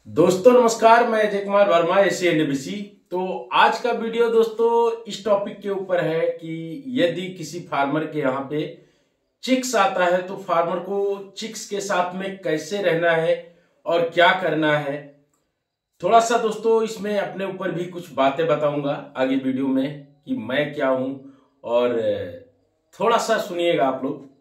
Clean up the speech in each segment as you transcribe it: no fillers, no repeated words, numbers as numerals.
दोस्तों नमस्कार, मैं अजय कुमार वर्मा, एसीएनबीसी। तो आज का वीडियो दोस्तों इस टॉपिक के ऊपर है कि यदि किसी फार्मर के यहाँ पे चिक्स आता है तो फार्मर को चिक्स के साथ में कैसे रहना है और क्या करना है। थोड़ा सा दोस्तों इसमें अपने ऊपर भी कुछ बातें बताऊंगा आगे वीडियो में कि मैं क्या हूं, और थोड़ा सा सुनिएगा आप लोग।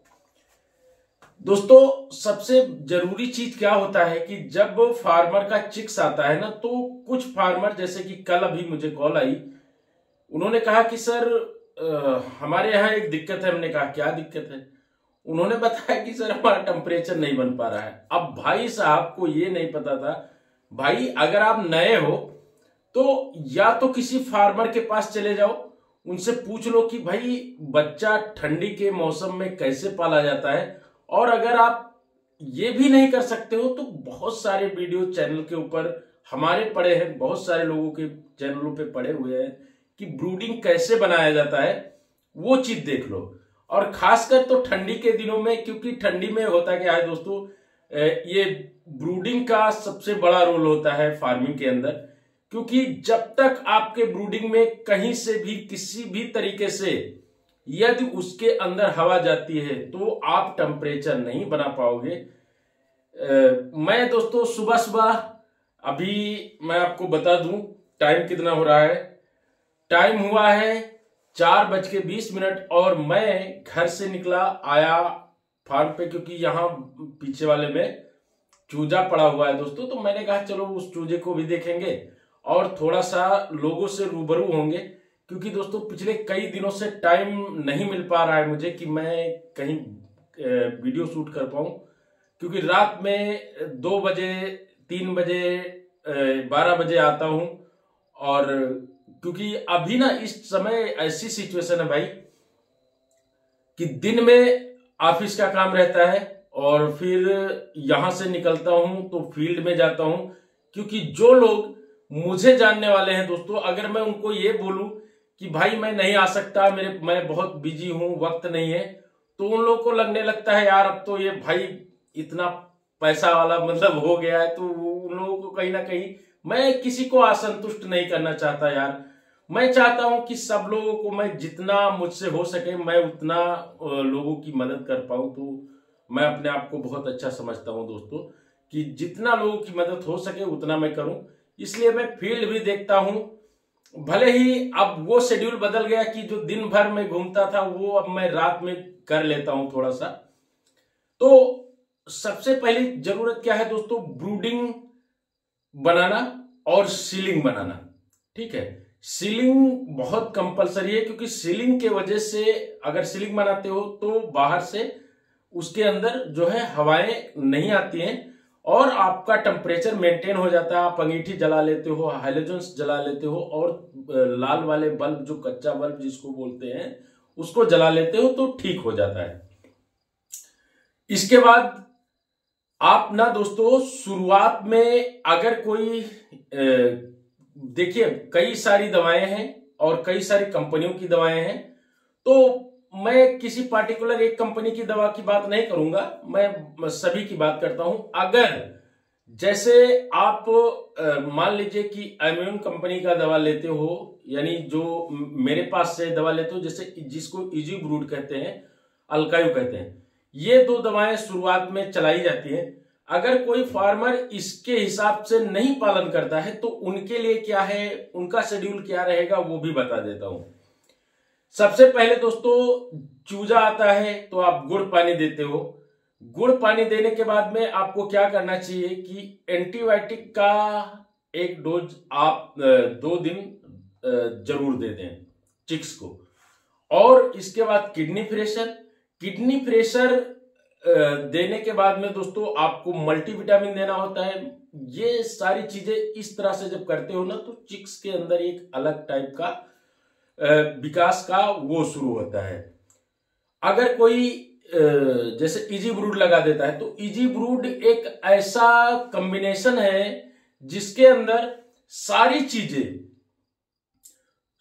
दोस्तों सबसे जरूरी चीज क्या होता है कि जब फार्मर का चिक्स आता है ना, तो कुछ फार्मर, जैसे कि कल अभी मुझे कॉल आई, उन्होंने कहा कि सर हमारे यहाँ एक दिक्कत है। हमने कहा क्या दिक्कत है? उन्होंने बताया कि सर हमारा टेम्परेचर नहीं बन पा रहा है। अब भाई साहब को ये नहीं पता था, भाई अगर आप नए हो तो या तो किसी फार्मर के पास चले जाओ, उनसे पूछ लो कि भाई बच्चा ठंडी के मौसम में कैसे पाला जाता है। और अगर आप ये भी नहीं कर सकते हो तो बहुत सारे वीडियो चैनल के ऊपर हमारे पड़े हैं, बहुत सारे लोगों के चैनलों पे पड़े हुए हैं कि ब्रूडिंग कैसे बनाया जाता है, वो चीज देख लो। और खासकर तो ठंडी के दिनों में, क्योंकि ठंडी में होता क्या है दोस्तों, ये ब्रूडिंग का सबसे बड़ा रोल होता है फार्मिंग के अंदर। क्योंकि जब तक आपके ब्रूडिंग में कहीं से भी किसी भी तरीके से यदि उसके अंदर हवा जाती है तो आप टेम्परेचर नहीं बना पाओगे। मैं दोस्तों सुबह सुबह, अभी मैं आपको बता दूं टाइम कितना हो रहा है। टाइम हुआ है 4:20 और मैं घर से निकला, आया फार्म पे, क्योंकि यहाँ पीछे वाले में चूजा पड़ा हुआ है दोस्तों। तो मैंने कहा चलो उस चूजे को भी देखेंगे और थोड़ा सा लोगों से रूबरू होंगे। क्योंकि दोस्तों पिछले कई दिनों से टाइम नहीं मिल पा रहा है मुझे कि मैं कहीं वीडियो शूट कर पाऊं। क्योंकि रात में 2 बजे, 3 बजे, 12 बजे आता हूं। और क्योंकि अभी ना इस समय ऐसी सिचुएशन है भाई कि दिन में ऑफिस का काम रहता है और फिर यहां से निकलता हूं तो फील्ड में जाता हूं। क्योंकि जो लोग मुझे जानने वाले हैं दोस्तों, अगर मैं उनको ये बोलूं कि भाई मैं नहीं आ सकता, मैं बहुत बिजी हूं, वक्त नहीं है, तो उन लोगों को लगने लगता है यार अब तो ये भाई इतना पैसा वाला मतलब हो गया है। तो उन लोगों को कहीं ना कहीं, मैं किसी को असंतुष्ट नहीं करना चाहता यार। मैं चाहता हूं कि सब लोगों को, मैं जितना मुझसे हो सके मैं उतना लोगों की मदद कर पाऊं। तो मैं अपने आप को बहुत अच्छा समझता हूं दोस्तों कि जितना लोगों की मदद हो सके उतना मैं करूं। इसलिए मैं फील्ड भी देखता हूं। भले ही अब वो शेड्यूल बदल गया कि जो दिन भर में घूमता था वो अब मैं रात में कर लेता हूं थोड़ा सा। तो सबसे पहली जरूरत क्या है दोस्तों? ब्रूडिंग बनाना और सीलिंग बनाना। ठीक है, सीलिंग बहुत कंपलसरी है, क्योंकि सीलिंग के वजह से, अगर सीलिंग बनाते हो तो बाहर से उसके अंदर जो है हवाएं नहीं आती हैं और आपका टेम्परेचर मेंटेन हो जाता है। आप अंगीठी जला लेते हो, हाइलोजन्स जला लेते हो, और लाल वाले बल्ब, जो कच्चा बल्ब जिसको बोलते हैं, उसको जला लेते हो तो ठीक हो जाता है। इसके बाद आप ना दोस्तों शुरुआत में अगर कोई, देखिए कई सारी दवाएं हैं और कई सारी कंपनियों की दवाएं हैं। तो मैं किसी पार्टिकुलर एक कंपनी की दवा की बात नहीं करूंगा, मैं सभी की बात करता हूं। अगर जैसे आप मान लीजिए कि इम्यून कंपनी का दवा लेते हो, यानी जो मेरे पास से दवा लेते हो, जैसे जिसको इजी ब्रूड कहते हैं, अल्कायु कहते हैं, ये 2 दवाएं शुरुआत में चलाई जाती हैं। अगर कोई फार्मर इसके हिसाब से नहीं पालन करता है तो उनके लिए क्या है, उनका शेड्यूल क्या रहेगा, वो भी बता देता हूं। सबसे पहले दोस्तों चूजा आता है तो आप गुड़ पानी देते हो। गुड़ पानी देने के बाद में आपको क्या करना चाहिए कि एंटीबायोटिक का एक डोज आप 2 दिन जरूर दे दें चिक्स को। और इसके बाद किडनी प्रेशर देने के बाद में दोस्तों आपको मल्टीविटामिन देना होता है। ये सारी चीजें इस तरह से जब करते हो ना, तो चिक्स के अंदर एक अलग टाइप का विकास का वो शुरू होता है। अगर कोई जैसे इजी ब्रूड लगा देता है, तो इजी ब्रूड एक ऐसा कॉम्बिनेशन है जिसके अंदर सारी चीजें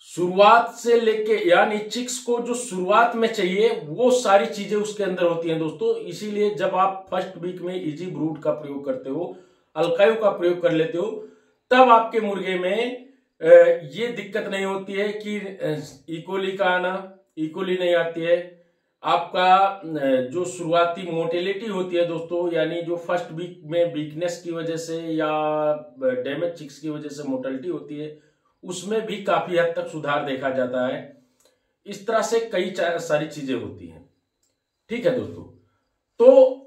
शुरुआत से लेके, यानी चिक्स को जो शुरुआत में चाहिए वो सारी चीजें उसके अंदर होती हैं दोस्तों। इसीलिए जब आप फर्स्ट वीक में इजी ब्रूड का प्रयोग करते हो, अल्कायु का प्रयोग कर लेते हो, तब आपके मुर्गे में ये दिक्कत नहीं होती है कि इकोली का आना, इकोली नहीं आती है। आपका जो शुरुआती मोर्टेलिटी होती है दोस्तों, यानी जो फर्स्ट वीक में वीकनेस की वजह से या डैमेज चिक्स की वजह से मोर्टेलिटी होती है, उसमें भी काफी हद तक सुधार देखा जाता है। इस तरह से कई सारी चीजें होती हैं। ठीक है दोस्तों। तो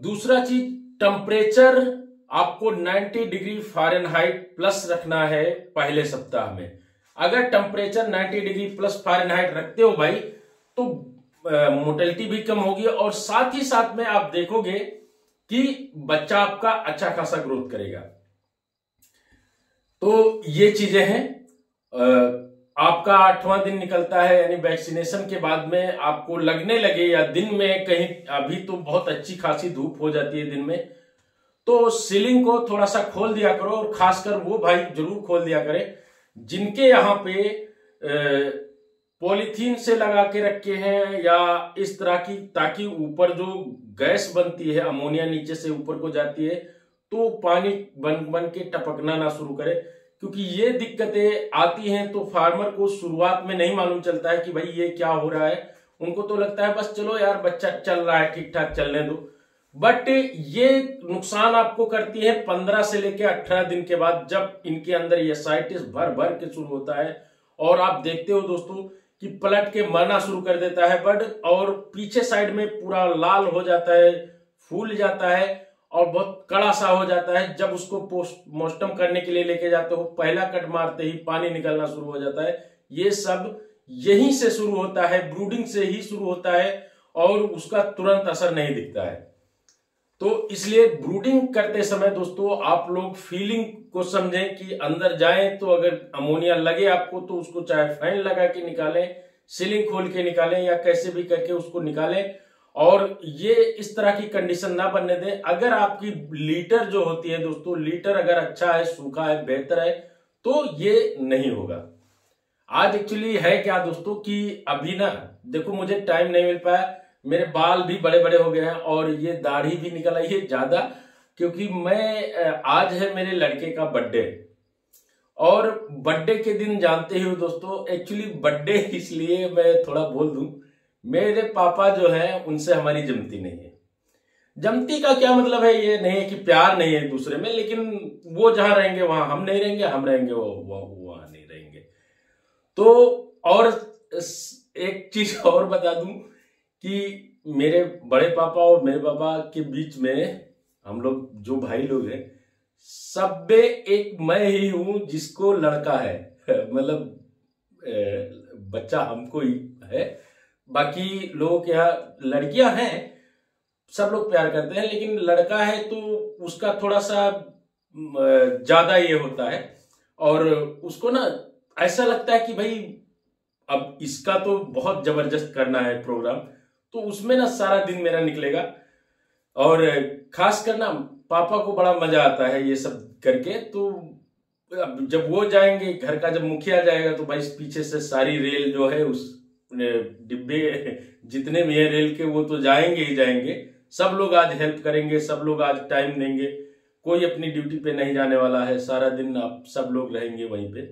दूसरा चीज, टेम्परेचर आपको 90 डिग्री फ़ारेनहाइट प्लस रखना है पहले सप्ताह में। अगर टेम्परेचर 90 डिग्री प्लस फ़ारेनहाइट रखते हो भाई, तो मोर्टेलिटी भी कम होगी और साथ ही साथ में आप देखोगे कि बच्चा आपका अच्छा खासा ग्रोथ करेगा। तो ये चीजें हैं। आपका 8वां दिन निकलता है, यानी वैक्सीनेशन के बाद में आपको लगने लगे या दिन में कहीं, अभी तो बहुत अच्छी खासी धूप हो जाती है दिन में, तो सीलिंग को थोड़ा सा खोल दिया करो। और खासकर वो भाई जरूर खोल दिया करें जिनके यहाँ पे पॉलीथीन से लगा के रखे हैं या इस तरह की, ताकि ऊपर जो गैस बनती है अमोनिया नीचे से ऊपर को जाती है, तो पानी बन के टपकना ना शुरू करे। क्योंकि ये दिक्कतें आती हैं तो फार्मर को शुरुआत में नहीं मालूम चलता है कि भाई ये क्या हो रहा है। उनको तो लगता है बस चलो यार बच्चा चल रहा है, ठीक ठाक चलने दो। बट ये नुकसान आपको करती है 15 से लेकर 18 दिन के बाद, जब इनके अंदर एसाइटिस भर भर के शुरू होता है और आप देखते हो दोस्तों कि पलट के मरना शुरू कर देता है बर्ड, और पीछे साइड में पूरा लाल हो जाता है, फूल जाता है और बहुत कड़ा सा हो जाता है। जब उसको पोस्टमार्टम करने के लिए लेके जाते हो, पहला कट मारते ही पानी निकलना शुरू हो जाता है। ये सब यहीं से शुरू होता है, ब्रूडिंग से ही शुरू होता है और उसका तुरंत असर नहीं दिखता है। तो इसलिए ब्रूडिंग करते समय दोस्तों आप लोग फीलिंग को समझें कि अंदर जाएं तो अगर अमोनिया लगे आपको तो उसको चाहे फैन लगा के निकालें, सीलिंग खोल के निकालें या कैसे भी करके उसको निकालें, और ये इस तरह की कंडीशन ना बनने दें। अगर आपकी लीटर जो होती है दोस्तों, लीटर अगर अच्छा है, सूखा है, बेहतर है, तो ये नहीं होगा। आज एक्चुअली है क्या दोस्तों कि अभी ना देखो मुझे टाइम नहीं मिल पाया, मेरे बाल भी बड़े बड़े हो गए हैं और ये दाढ़ी भी निकल आई है ज्यादा, क्योंकि आज है मेरे लड़के का बर्थडे। और बर्थडे के दिन जानते ही हो दोस्तों, एक्चुअली बर्थडे इसलिए मैं थोड़ा बोल दूं, मेरे पापा जो है उनसे हमारी जमती नहीं है। जमती का क्या मतलब है, ये नहीं है कि प्यार नहीं है एक दूसरे में, लेकिन वो जहां रहेंगे वहां हम नहीं रहेंगे, हम रहेंगे वो वहां नहीं रहेंगे। तो और एक चीज और बता दूं कि मेरे बड़े पापा और मेरे पापा के बीच में हम लोग जो भाई लोग हैं, सब में एक मैं ही हूं जिसको लड़का है मतलब बच्चा हमको ही है। बाकी लोगों के यहाँ लड़कियां हैं, सब लोग प्यार करते हैं, लेकिन लड़का है तो उसका थोड़ा सा ज्यादा ये होता है। और उसको ना ऐसा लगता है कि भाई अब इसका तो बहुत जबरदस्त करना है प्रोग्राम, तो उसमें ना सारा दिन मेरा निकलेगा। और खास कर ना पापा को बड़ा मजा आता है ये सब करके। तो जब वो जाएंगे, घर का जब मुखिया जाएगा, तो भाई पीछे से सारी रेल जो है, उस डिब्बे जितने भी है रेल के, वो तो जाएंगे ही जाएंगे। सब लोग आज हेल्प करेंगे, सब लोग आज टाइम देंगे, कोई अपनी ड्यूटी पे नहीं जाने वाला है, सारा दिन आप सब लोग रहेंगे वहीं पे।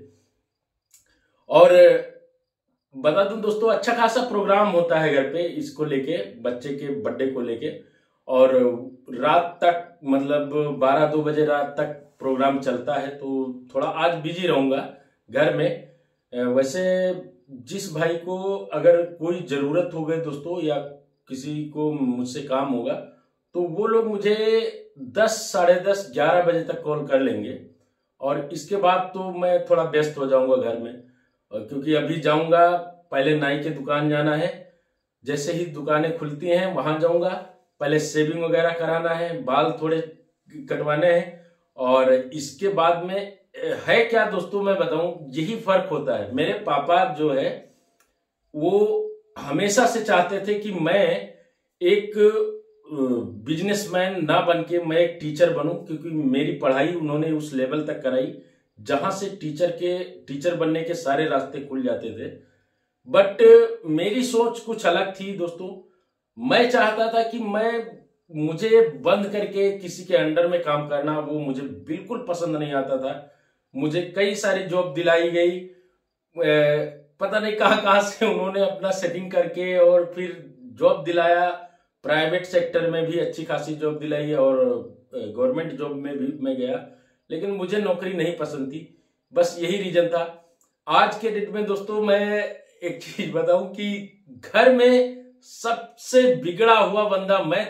और बता दूं दोस्तों, अच्छा खासा प्रोग्राम होता है घर पे इसको लेके, बच्चे के बर्थडे को लेके। और रात तक, मतलब 12-2 बजे रात तक प्रोग्राम चलता है। तो थोड़ा आज बिजी रहूंगा घर में। वैसे जिस भाई को अगर कोई जरूरत हो गई दोस्तों, या किसी को मुझसे काम होगा, तो वो लोग मुझे 10, साढ़े 10, 11 बजे तक कॉल कर लेंगे। और इसके बाद तो मैं थोड़ा व्यस्त हो जाऊंगा घर में, क्योंकि अभी जाऊंगा, पहले नाई के दुकान जाना है। जैसे ही दुकानें खुलती हैं वहां जाऊंगा, पहले शेविंग वगैरह कराना है, बाल थोड़े कटवाने हैं। और इसके बाद में है क्या दोस्तों, मैं बताऊं, यही फर्क होता है। मेरे पापा जो है वो हमेशा से चाहते थे कि मैं एक बिजनेसमैन ना बन के मैं एक टीचर बनूं, क्योंकि मेरी पढ़ाई उन्होंने उस लेवल तक कराई जहां से टीचर बनने के सारे रास्ते खुल जाते थे। बट मेरी सोच कुछ अलग थी दोस्तों। मैं चाहता था कि मैं मुझे बंद करके किसी के अंडर में काम करना वो मुझे बिल्कुल पसंद नहीं आता था। मुझे कई सारी जॉब दिलाई गई, पता नहीं कहाँ कहाँ से उन्होंने अपना सेटिंग करके और फिर जॉब दिलाया। प्राइवेट सेक्टर में भी अच्छी खासी जॉब दिलाई और गवर्नमेंट जॉब में भी मैं गया, लेकिन मुझे नौकरी नहीं पसंद थी। बस यही रीजन था। आज के डेट में दोस्तों मैं एक चीज बताऊं कि घर में सबसे बिगड़ा हुआ बंदा मैं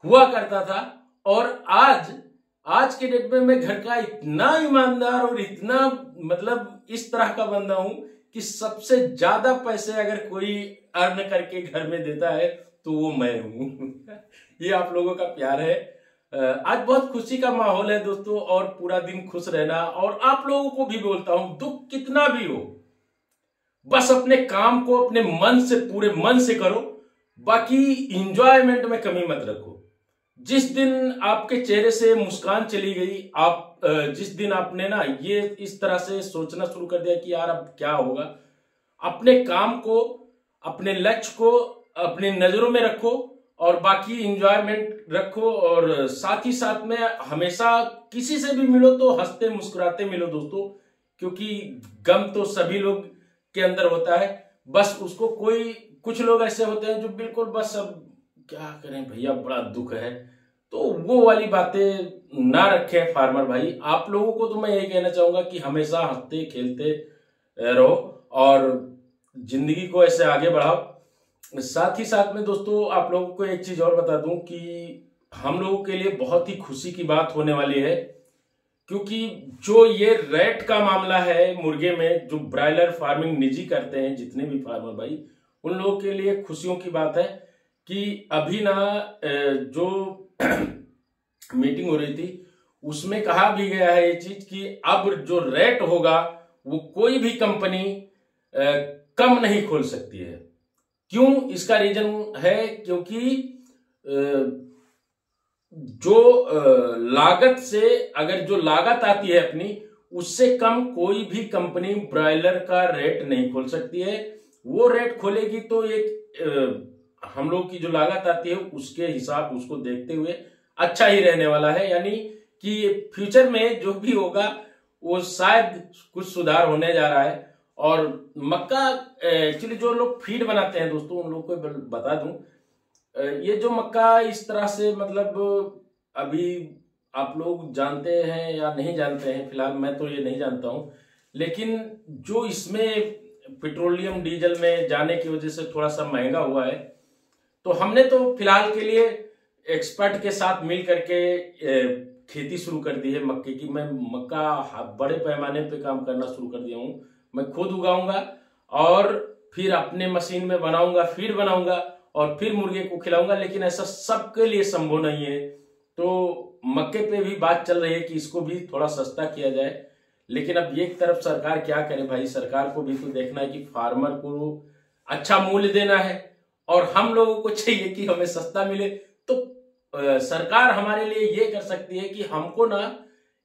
हुआ करता था, और आज के डेट में मैं घर का इतना ईमानदार और इतना मतलब इस तरह का बंदा हूं कि सबसे ज्यादा पैसे अगर कोई अर्न करके घर में देता है तो वो मैं हूं। ये आप लोगों का प्यार है। आज बहुत खुशी का माहौल है दोस्तों, और पूरा दिन खुश रहना। और आप लोगों को भी बोलता हूं, दुख कितना भी हो बस अपने काम को अपने मन से, पूरे मन से करो, बाकी इंजॉयमेंट में कमी मत रखो। जिस दिन आपके चेहरे से मुस्कान चली गई, जिस दिन आपने ना ये इस तरह से सोचना शुरू कर दिया कि यार अब क्या होगा, अपने काम को, अपने लक्ष्य को अपनी नजरों में रखो और बाकी इंजॉयमेंट रखो। और साथ ही साथ में हमेशा किसी से भी मिलो तो हंसते मुस्कुराते मिलो दोस्तों, क्योंकि गम तो सभी लोग के अंदर होता है। बस उसको कुछ लोग ऐसे होते हैं जो बिल्कुल बस अब क्या करें भैया, बड़ा दुख है, तो वो वाली बातें ना रखें फार्मर भाई। आप लोगों को तो मैं यही कहना चाहूंगा कि हमेशा हंसते खेलते रहो और जिंदगी को ऐसे आगे बढ़ाओ। साथ ही साथ में दोस्तों आप लोगों को एक चीज और बता दूं कि हम लोगों के लिए बहुत ही खुशी की बात होने वाली है, क्योंकि जो ये रेट का मामला है मुर्गे में, जो ब्रायलर फार्मिंग निजी करते हैं जितने भी फार्मर भाई, उन लोगों के लिए खुशियों की बात है कि अभी ना जो मीटिंग हो रही थी उसमें कहा भी गया है ये चीज कि अब जो रेट होगा वो कोई भी कंपनी कम नहीं खोल सकती है। क्यों? इसका रीजन है क्योंकि जो लागत से, अगर जो लागत आती है अपनी, उससे कम कोई भी कंपनी ब्रायलर का रेट नहीं खोल सकती है। वो रेट खोलेगी तो एक हम लोग की जो लागत आती है उसके हिसाब, उसको देखते हुए अच्छा ही रहने वाला है। यानी कि फ्यूचर में जो भी होगा वो शायद कुछ सुधार होने जा रहा है। और मक्का एक्चुअली जो लोग फीड बनाते हैं दोस्तों, उन लोगों को बता दूं, ये जो मक्का इस तरह से मतलब अभी आप लोग जानते हैं या नहीं जानते हैं, फिलहाल मैं तो ये नहीं जानता हूं, लेकिन जो इसमें पेट्रोलियम डीजल में जाने की वजह से थोड़ा सा महंगा हुआ है, तो हमने तो फिलहाल के लिए एक्सपर्ट के साथ मिल करके खेती शुरू कर दी है मक्के की। मैं मक्का बड़े पैमाने पे काम करना शुरू कर दिया हूं। मैं खुद उगाऊंगा और फिर अपने मशीन में बनाऊंगा, फीड बनाऊंगा और फिर मुर्गे को खिलाऊंगा। लेकिन ऐसा सबके लिए संभव नहीं है, तो मक्के पे भी बात चल रही है कि इसको भी थोड़ा सस्ता किया जाए। लेकिन अब एक तरफ सरकार क्या करे भाई, सरकार को भी तो देखना है कि फार्मर को अच्छा मूल्य देना है और हम लोगों को चाहिए कि हमें सस्ता मिले। तो सरकार हमारे लिए ये कर सकती है कि हमको ना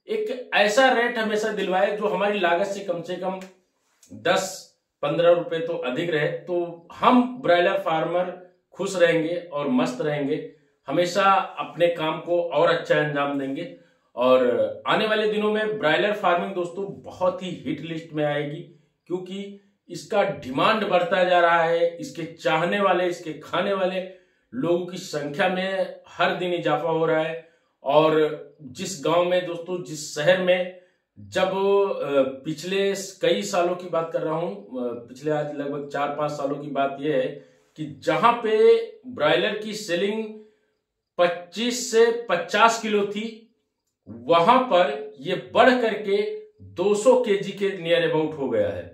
एक ऐसा रेट हमेशा दिलवाए जो हमारी लागत से कम 10-15 रुपए तो अधिक रहे, तो हम ब्रायलर फार्मर खुश रहेंगे और मस्त रहेंगे, हमेशा अपने काम को और अच्छा अंजाम देंगे। और आने वाले दिनों में ब्रायलर फार्मिंग दोस्तों बहुत ही हिट लिस्ट में आएगी, क्योंकि इसका डिमांड बढ़ता जा रहा है। इसके चाहने वाले, इसके खाने वाले लोगों की संख्या में हर दिन इजाफा हो रहा है। और जिस गांव में दोस्तों, जिस शहर में, जब पिछले कई सालों की बात कर रहा हूं, पिछले आज लगभग 4-5 सालों की बात यह है कि जहां पे ब्रायलर की सेलिंग 25 से 50 किलो थी, वहां पर ये बढ़ करके 200 केजी के नियर अबाउट हो गया है।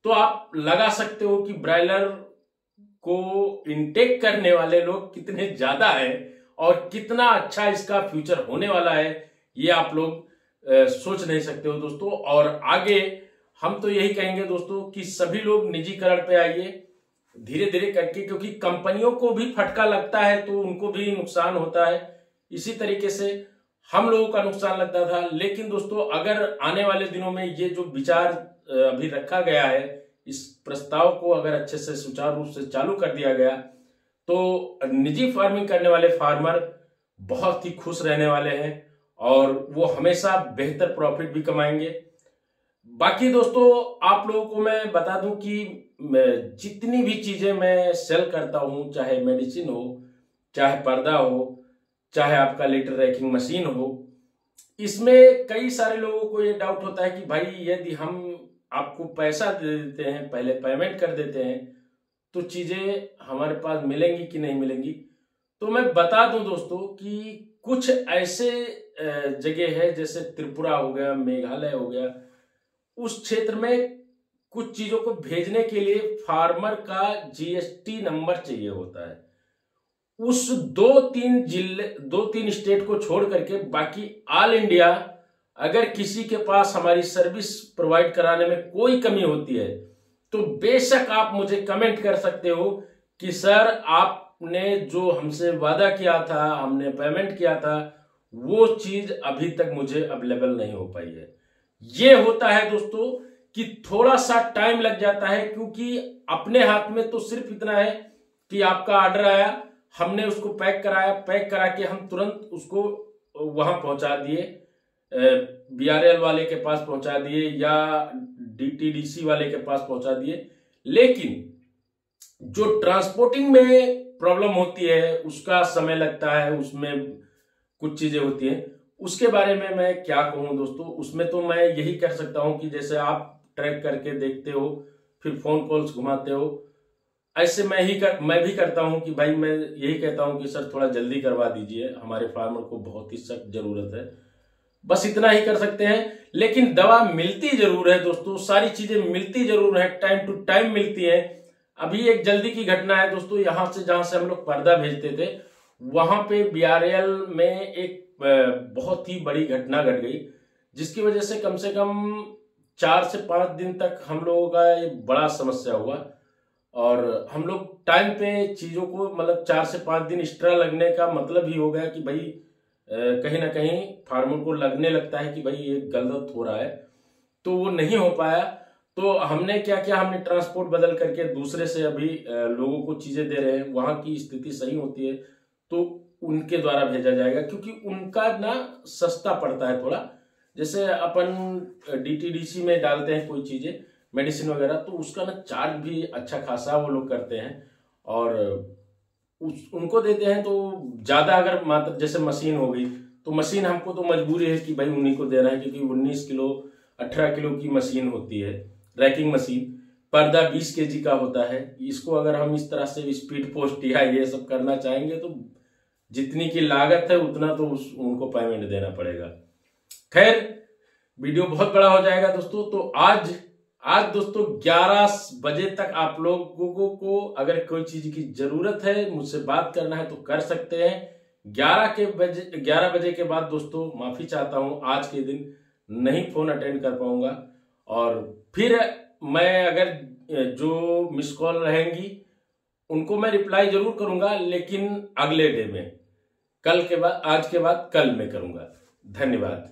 तो आप लगा सकते हो कि ब्रायलर को इनटेक करने वाले लोग कितने ज्यादा हैं और कितना अच्छा इसका फ्यूचर होने वाला है, ये आप लोग सोच नहीं सकते हो दोस्तों। और आगे हम तो यही कहेंगे दोस्तों कि सभी लोग निजीकरण पे आइए धीरे धीरे करके, क्योंकि कंपनियों को भी फटका लगता है तो उनको भी नुकसान होता है। इसी तरीके से हम लोगों का नुकसान लगता था। लेकिन दोस्तों अगर आने वाले दिनों में ये जो विचार अभी रखा गया है, इस प्रस्ताव को अगर अच्छे से सुचारू रूप से चालू कर दिया गया, तो निजी फार्मिंग करने वाले फार्मर बहुत ही खुश रहने वाले हैं और वो हमेशा बेहतर प्रॉफिट भी कमाएंगे। बाकी दोस्तों आप लोगों को मैं बता दूं कि जितनी भी चीजें मैं सेल करता हूं, चाहे मेडिसिन हो, चाहे पर्दा हो, चाहे आपका लेटर रैकिंग मशीन हो, इसमें कई सारे लोगों को ये डाउट होता है कि भाई यदि हम आपको पैसा दे देते हैं, पहले पेमेंट कर देते हैं, तो चीजें हमारे पास मिलेंगी कि नहीं मिलेंगी। तो मैं बता दूं दोस्तों कि कुछ ऐसे जगह है जैसे त्रिपुरा हो गया, मेघालय हो गया, उस क्षेत्र में कुछ चीजों को भेजने के लिए फार्मर का जीएसटी नंबर चाहिए होता है। उस 2-3 स्टेट को छोड़ करके बाकी ऑल इंडिया अगर किसी के पास हमारी सर्विस प्रोवाइड कराने में कोई कमी होती है तो बेशक आप मुझे कमेंट कर सकते हो कि सर आपने जो हमसे वादा किया था, हमने पेमेंट किया था, वो चीज अभी तक मुझे अवेलेबल नहीं हो पाई है। ये होता है दोस्तों कि थोड़ा सा टाइम लग जाता है, क्योंकि अपने हाथ में तो सिर्फ इतना है कि आपका ऑर्डर आया, हमने उसको पैक कराया, पैक करा के हम तुरंत उसको वहां पहुंचा दिए, बीआरएल वाले के पास पहुंचा दिए या डीटीडीसी वाले के पास पहुंचा दिए। लेकिन जो ट्रांसपोर्टिंग में प्रॉब्लम होती है, उसका समय लगता है, उसमें कुछ चीजें होती हैं, उसके बारे में मैं क्या कहूं दोस्तों। उसमें तो मैं यही कर सकता हूं कि जैसे आप ट्रैक करके देखते हो, फिर फोन कॉल्स घुमाते हो, ऐसे मैं भी करता हूं कि भाई मैं यही कहता हूं कि सर थोड़ा जल्दी करवा दीजिए, हमारे फार्मर को बहुत ही सख्त जरूरत है। बस इतना ही कर सकते हैं। लेकिन दवा मिलती जरूर है दोस्तों, सारी चीजें मिलती जरूर है, टाइम टू टाइम मिलती है। अभी एक जल्दी की घटना है दोस्तों, यहां से जहां से हम लोग पर्दा भेजते थे वहां पे बीआरएल में एक बहुत ही बड़ी घटना घट गई, जिसकी वजह से कम 4 से 5 दिन तक हम लोगों का ये बड़ा समस्या हुआ। और हम लोग टाइम पे चीजों को मतलब 4 से 5 दिन एक्स्ट्रा लगने का मतलब ही हो गया कि भाई कहीं ना कहीं फार्मर को लगने लगता है कि भाई ये गलत हो रहा है, तो वो नहीं हो पाया। तो हमने क्या किया, हमने ट्रांसपोर्ट बदल करके दूसरे से अभी लोगों को चीजें दे रहे हैं। वहां की स्थिति सही होती है तो उनके द्वारा भेजा जाएगा, क्योंकि उनका ना सस्ता पड़ता है थोड़ा। जैसे अपन डीटीडीसी में डालते हैं कोई चीजें, मेडिसिन वगैरह, तो उसका ना चार्ज भी अच्छा खासा वो लोग करते हैं और उनको देते हैं। तो ज्यादा अगर मात्र जैसे मशीन हो गई तो मशीन हमको तो मजबूरी है कि भाई उन्हीं को देना है, क्योंकि 19 किलो 18 किलो की मशीन होती है रैकिंग मशीन। पर्दा 20 केजी का होता है। इसको अगर हम इस तरह से स्पीड पोस्ट या ये सब करना चाहेंगे तो जितनी की लागत है उतना तो उनको पेमेंट देना पड़ेगा। खैर वीडियो बहुत बड़ा हो जाएगा दोस्तों। तो आज दोस्तों 11 बजे तक आप लोगों को अगर कोई चीज की जरूरत है, मुझसे बात करना है तो कर सकते हैं। 11 बजे के बाद दोस्तों माफी चाहता हूं, आज के दिन नहीं फोन अटेंड कर पाऊंगा। और फिर मैं अगर जो मिस कॉल रहेंगी उनको मैं रिप्लाई जरूर करूंगा, लेकिन अगले डे में, कल के बाद, आज के बाद कल में करूंगा। धन्यवाद।